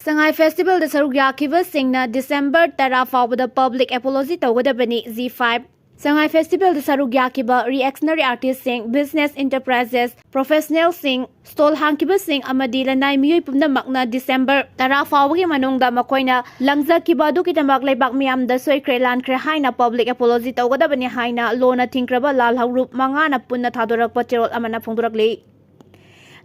Sangai Festival da Saruk Yakhiba singna December 10 fawbada public apology tawgadabani Z5 Sangai Festival da Saruk Yakhiba reactionary artists sing business enterprises professional sing stall hangkiba sing amadi lanai miyoi pumna makna December 10 fawbagi manungda makoina langzakiba du kitamak leibak miyam da soikre lankre haina public apology tawgadabani haina lona thinkraba lal haurup mangana punna thadorakpa cherol amana phongdorakli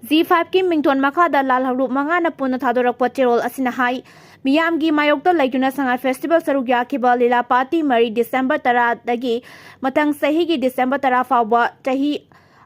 Z5 ki mington makada lal haurup mangana punna thadorakpa cherol asina hai Miyamgi mayokta laituna Sangai Festival Saruk Yakhiba Lila Party Mari December 10 dagi matang sahi gi December 10 fawba tahi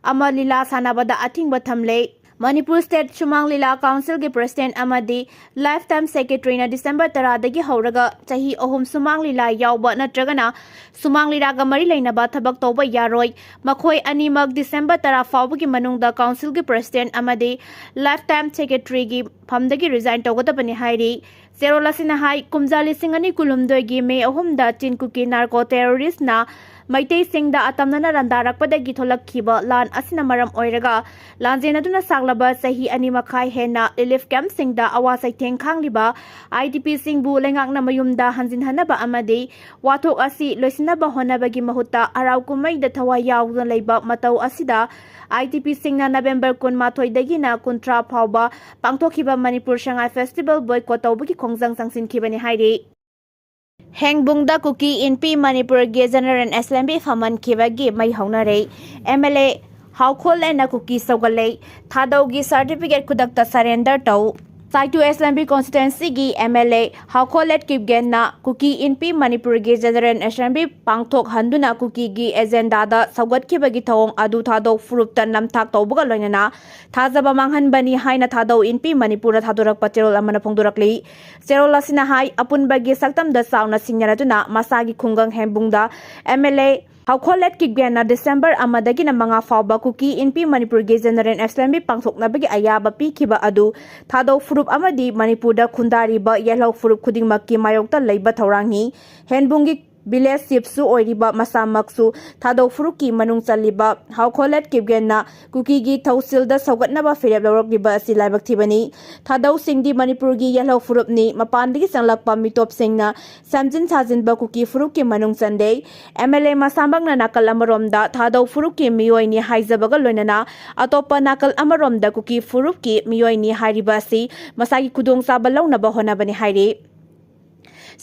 ama lila sanabada athingba thamle Manipur State Sumang Lila Council ki President amadi Lifetime Secretary na December 10 dagi hauraga tahi ohum Sumang Lila yawba natragana Sumang Lila ga mari lainaba thabak tawba yaroi makhoi animak December 10 fawba ki manungda Council ki President amadi Lifetime Secretary gi phamdagi resign tawgadabani hairi Zero lasina hai kumjali singani kulumdoi Mei Houre Kuki narco terrorist na Maitei Singda atamnana randarakpadagi tholakhiba lan asina maram oiraga lanjenaduna saglaba sahi ani makhai hena relief camp singda awa saitheng khangliba IDP singbu lengakna mayumda hanjin hanaba amadi wathok asi loisinaba honabagi mahutta arau kumaida thawa yawna leiba matau asida IDP singna November 18 dagi na kuntra phawba pangthokhiba Manipur Sangai Festival boycott tawbagi khongjang sangsinkhibani hairi Hengbungda Kuki NP Manipur ge General Assembly Faman Kibagi Mei Houre MLA Haukol and Kuki Sogale Thadou gi certificate kudakta surrender tau Saitu Assembly constituency gi MLA Haukolet Kibgen na Kuki NP Manipur ge General Assembly pangthok handuna Kuki gi agenda da saugat kibagi thawong adu Thadou furupta namthak tawbuga loinana thajaba manghanbani haina Thadou NP Manipur Thadorak pacherol amana phongdorakli Cherol asina hai apunbagi saktam da sauna singyaratuna masagi khungang hembungda MLA Haukolet Kibgen na December amadagi na mga fawba Kuki NP Manipur ge General Assembly pangthoknabagi ayaba pikhiba adu Thadou furup amadi Manipurda khundariba yelhaw furup khudingmakki mayokta leiba thaurangi henbungi village sipsu oiriba masamaksu Thadou furuki manung chaliba Haukolet Kibgen na Kuki gi thausilda saugatnaba firep lawrokliba asi laibak thibani Thadou singdi Manipur gi yelhaw furup ni mapandigi sanglakpa mitop singna samjin sajinba Kuki furuki manung chande MLA masambangna nakal amaromda Thadou furuki miyoi ni haijabaga loinana atopa nakal amaromda Kuki furuki miyoi ni hairiba asi masagi khudong saba launaba honabani hairi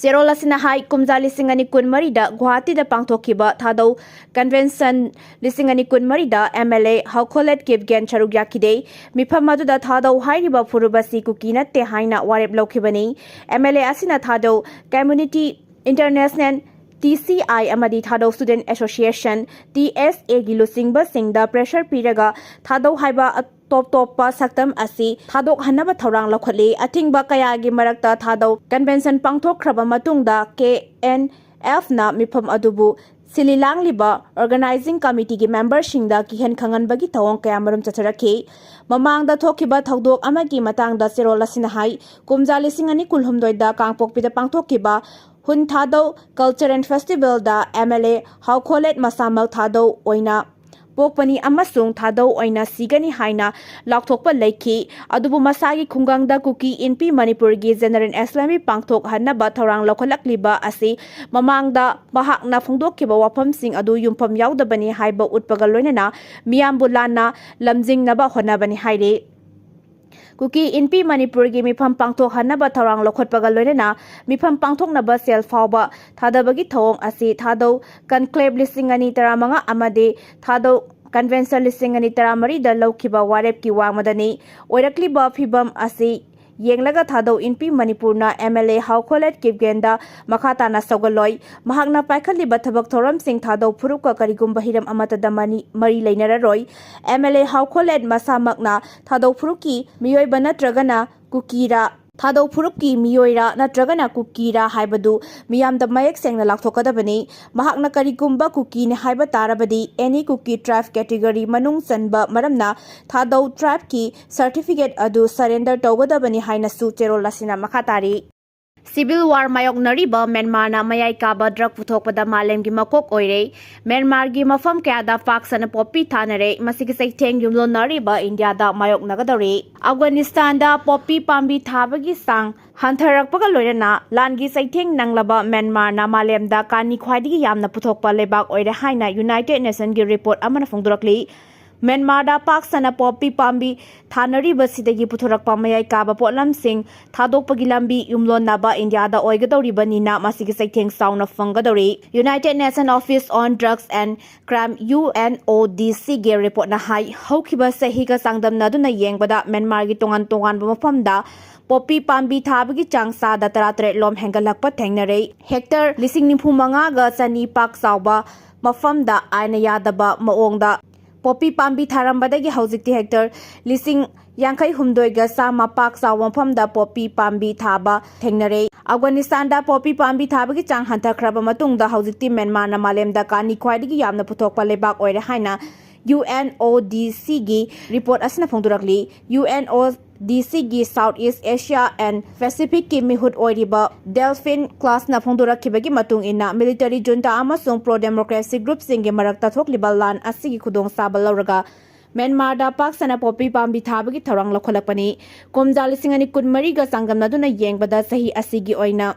Zero lasina hai kumjali singani kunmari da Guwahati da pangthokhiba Thadou Convention lisingani kunmari da MLA Haukolet Kibgen Saruk Yakhide mifam aduda Thadou hairiba furubasi Kuki natte haina warep laukhibani MLA asina Thadou Community International TCI amadi Thadou Student Association TSA gi lusingba singda pressure piraga Thadou haiba top saktam asi Thadok hanaba thaurang lakhali athingba kayagi marakta Thadou convention pangthokhraba matungda KNF na mifam adubu sililangliba organizing committee gi member singda kihen khanganbagi thawong kayamarum chacharakhi mamangda thokhiba thaudok amagi matangda Cherol asina hai kumjali singani kulhumdoi da kangpokpida pangthokhiba Hun Thadou Culture and Festival da MLA Haukolet Masamak Thadou oina Pokpani Amasung Thadou oina sigani haina lakthokpa leikhi adubu masagi khungangda Kuki NP Manipur gi General Assembly pangthok hanaba thaurang lokholakliba asi mamangda bahakna phongdokkiba wafam sing adu yumpham yaudabani haiba utpaga loinana miyambulana lamjingnaba honabani haire Kuki NP Manipur gi mifam pangthok hanaba thaurang lokhotpaga loinana mifam pangthoknaba sel fawba thadabagi thawong asi Thadou conclave lisingani taramanga amade Thadou convention lisingani taramari da laukhiba warep ki wangmadani oirakliba phibam asi yenglaga Thadou NP Manipur na MLA Haukolet Kibgen da makhatana saugaloi mahakna paikhaliba thabak thoram sing Thadou phurukka karigumba hiram amata da mari leinararoi MLA Haukolet masamakna Thadou phuruki miyoiba natragana Kukira Thadou phuruki miyoira natragana Kukira haibadu miyamda mayek sengna lakthokadabani mahakna karigumba Kuki ne haiba tarabadi any Kuki tribe category manung chanba maramna Thadou tribe ki certificate adu surrender tawgadabani haina su Cherol lasina makhatari Civil War mayoknariba Myanmar na mayai kaba drug puthokpada malem gi makok oire Myanmar gi mafam kayada paksana poppy thanare masigi saitheng yumlonariba India da mayoknagadori Afghanistan da poppy pambi thabagi sang hantarakpaga loirana langi saitheng nanglaba Myanmar na malem da kani khwaidigi yamna puthokpa lebak oire haina United Nations gi report amana phongdurakli Myanmar da paksana poppy pambi thanari basidagi puthorakpa mayai kaba potlam sing thadokpagi lambi yumlonnaba India da oigadori banina masigi saitheng sauna fangadori United Nations Office on Drugs and Crime UNODC ge report na hai haukiba sahi ka sangdamna duna yengbada Myanmar gi tongan mafamda poppy pambi thabagi changsa da taratare lom hengalakpa thengnare hector lising nimpu manga ga chani pak sauba mafamda aina yadaba maongda poppy pambi tharambadagi haujikti hector lising yankai humdoi ga sama pak sawam famda poppy pambi thaba thengnare Afghanistan da poppy pambi thabagi chang hantakraba matungda haujikti Myanmar na malem da kani khwaidigi yamna puthokpa lebak oire haina UNODC gi report asna phongdurakli UNODC gi Southeast Asia and Pacific ki mihut oiriba Delphin class na phongdurakibagi matung ina military junta amasung pro democracy group singe marakta thokliba lan asigi khudong sabal lauraga Myanmar da paksana poppy pambi thabagi tharang lokholapani komja lisingani kunmari ga sangamna duna yengbada sahi asigi oina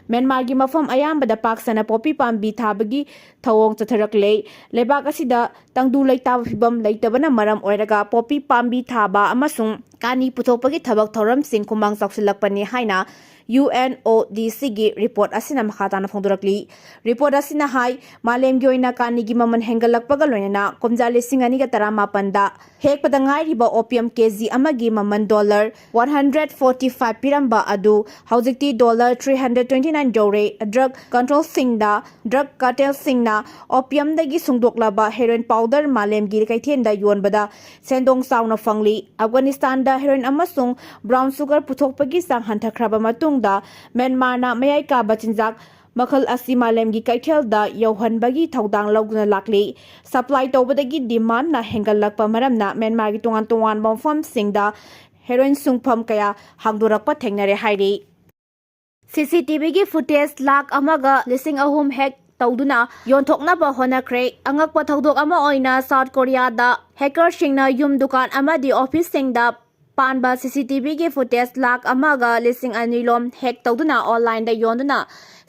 Myanmar gi mafam ayambada paksana poppy pambi thabagi thawong chatharakle lebak asida tangdu leitaba phibam leitabana maram oiraga poppy pambi thaba amasung kani puthokpagi thabak thoram sing kumang saksilakpani haina UNODC gi report asina makhatana phongdurakli report asina hai malem gi oina kani gi maman hengalakpaga loina komja lisingani ga taramapan da hek padangai riba opium kg amagi maman $145 piramba adu haujikti $329 dore drug control singda drug cartel singna opium dagi sungdoklaba heroin powder malem gi kaithen da yonbada sendong sauna fangli Afghanistan da heroin amasung brown sugar puthokpagi sang hantakraba matung da Myanmar na mayai ka bachinjak makhal asi malem gi kaithel da yauhanbagi thodang logna lakli supply tobadagi demand na hengalakpa maramna Myanmar gi tongan bomfam singda heroin sungpham kaya hangdurakpa thengnare hairi CCTV gi footage lakh amaga lising ahum hek tawduna yonthoknaba honakre angakpa thodok ama oina South Korea da hacker singna yum dukan amadi office singda panba CCTV ge footage lakh amaga lising anilom hack tawduna online da yonduna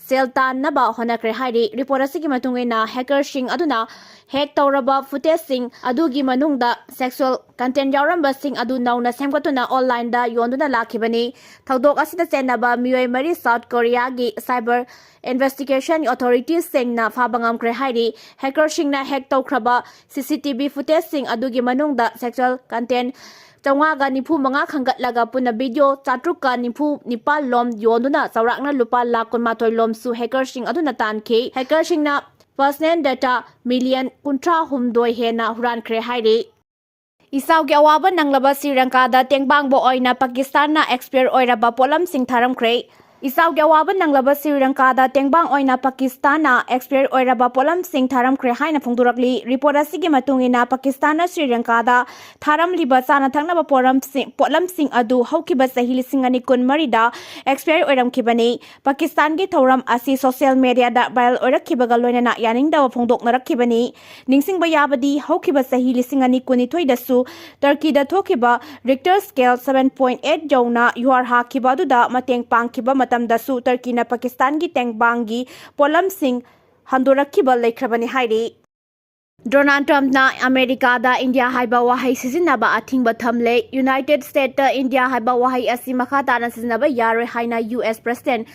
seltan naba honakre hairi report asigi matungena hacker sing aduna hack tawraba footage sing adugi manungda sexual content yauramba sing adu nauna semgatuna online da yonduna lakhibani thodok asida chenaba miyoi mari South Korea gi cyber investigation authorities singna fabangam kre hairi hacker singna hack tawkraba CCTV footage sing adugi manungda sexual content Chawanga nipu manga khangatlaga puna video chatruka nipu nipal lom yonduna saurakna lupa lakon matoi lom su hacker sing aduna tanke hacker sing na personal data million kuntra humdoi hena huran kre hairi Isau ge awaba nanglaba Sri Lanka da tengbang bo oina Pakistan na expert oiraba polam sing tharam kre Isau ge awaba nanglaba Sri Lanka da tengbang oina Pakistan na expert oiraba polam sing tharam kre haina phongdurakli report asigi matungina Pakistan na Sri Lanka da tharam liba sana thangnaba polam sing adu haukiba sahi lisingani kunmari da expert oiram kibani Pakistan ge thoram asi social media da viral oirakhibaga loinana yaning da phongdok narakibani ningsingba yabadi haukiba sahi lisingani kunithoi da su Turkey da thokiba Richter scale 7.8 jauna yuar hakiba du da mateng pangkiba matamdasu Turkey na Pakistan gi tengbangi polam sing handorakhiba lekhrabani hairi Donald Trump na America da India haiba wahai sizinaba athingba thamle United States da India haiba wahai asi makhata na sizinaba yaroi haina US President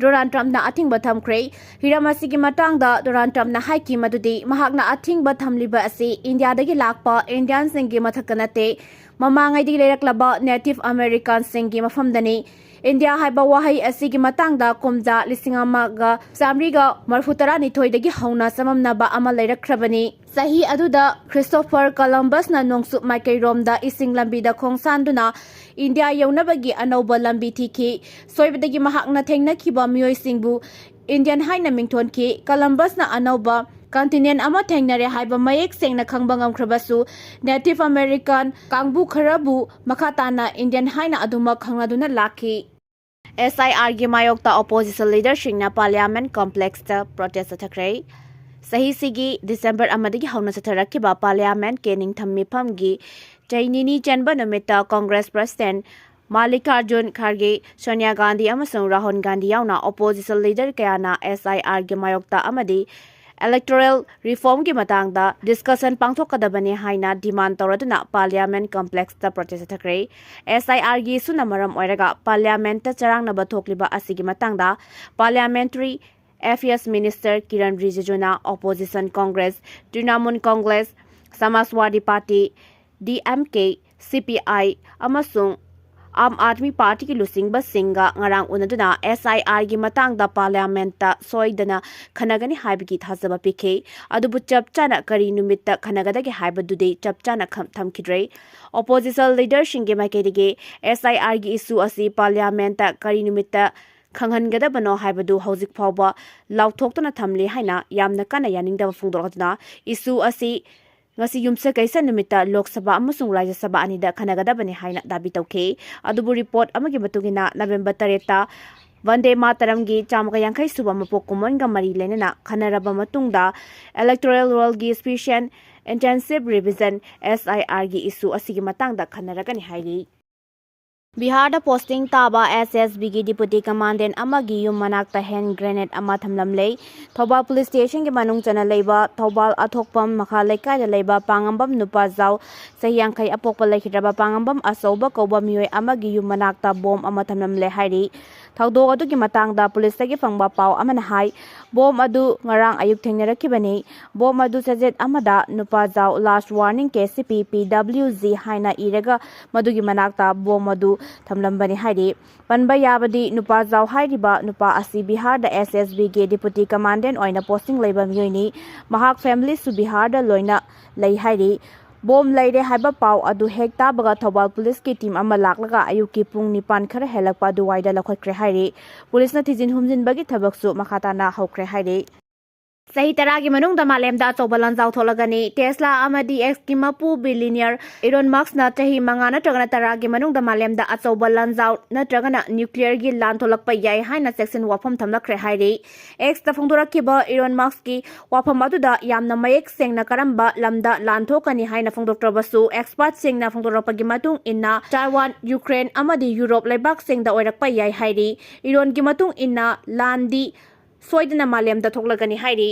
Donald Trump na athingba thamkre hiramasi gi matang da Donald Trump na haiki madudi mahakna athingba thamliba asi India dagi lakpa Indian singi mathakanate mamangai di leraklaba Native American singi mafamdani India haiba wahai asigi matangda komja lisingamaga samriga marfutara nithoi dagi hauna samamnaba ama leirakhrabani sahi aduda Christopher Columbus na nongsup maikai romda ising lambi da khongsanduna India yaunabagi anoba lambi thiki soibadagi mahakna thengnakiba miyoi singbu Indian haina mingthon ki Columbus na anoba continent ama thengnare haiba mayek sengna khangbangam khrabasu Native American kangbu kharabu makhatana Indian haina aduma khangladuna lakhi SIR gi mayokta opposition leader shingna parliament complex ta protest thakrai sahi sigi December amadagi hauna satharakkiba parliament ke ningthammi phamgi chainini chanba numita Congress president Mallikarjun Kharge, Sonia Gandhi amasung Rahul Gandhi yauna opposition leader kayana SIR gi mayokta amadi electoral reform ki matangda discussion pangthokadabani haina demand tawraduna parliament complex ta protest thakre SIR gi sunamaram oiraga parliament ta charangnaba thokliba asigi matangda Parliamentary Affairs Minister Kiran Rijijuna opposition Congress Trinamool Congress Samajwadi Party DMK CPI amasung Aam Aadmi Party ki lusingba singa ngarang unaduna SIR gi matangda parliament ta soidana khanagani haibagi thazaba pikhe adubu chapchana kari numitta khanagadagi haibadude chapchana thamkidre opposition leader shinge maikedige SIR gi issue asi parliament ta kari numitta khanghangadabano haibadu hojik phawba lauthokna thamle haina yamna kana yaningda phungdorgaduna issue asi ngasi yumsa kaisa numita Lok Sabha amasung Rajya Sabha anida khanagadabani haina dabi tawkhe adubu report amagi matugina November 3 ta Vande Mataram gi 150 suba mapok kumon ga mari lenena khanaraba matungda electoral roll gi special intensive revision SIR gi issue asigi matangda khanaragani hairi Bihar da posting taba SSB gi deputy commandant amagi yum manakta hand grenade ama thamlamlei Thobal police station gi manung chana leiba Thobal athokpam makha leikai da leiba pangambam nupa jaw sahyangkai apokpa lekhiraba pangambam asoba koba mioi amagi yum manakta bom ama thamlamle hairi Thaudo adu gi matangda police gi phangba paw amana hai bom adu ngarang ayuk thengnarakibani bom adu sajet amada nupa jaw last warning KCP PWZ haina iraga madugi manakta bom adu thamlambani hairi panba yabadi nupa jaw hairiba nupa asi Bihar da SSB ge deputy commandant oina posting leiba mioni mahak family su Bihar da loina lei hairi bom leire haiba paw adu hekta baga Thobal police ki team ama laklaga ayuki pung 9 khara helakpa du waida lakhotkhre hairi police na thijin humjin bagi thabaksu makhatana hokre hairi Sahi taragi manung da malem da chobalan jaw tholagani Tesla amadi X ki mapu billionaire Elon Musk na tahi mangana tragana taragi manung da malem da chobalan jaw na tragana nuclear gi lan tholakpa yai haina section wafam thamlakre hairi X ta phongdorakiba Elon Musk ki wafam adu da yamna mayek sengna karamba lamda lan thokani haina phongdoktrabasu expert sengna phongdorapagi matung inna Taiwan Ukraine amadi Europe leibak sengda oirakpa yai hairi Elon gi matung inna landi soidana malem da thoklagani hairi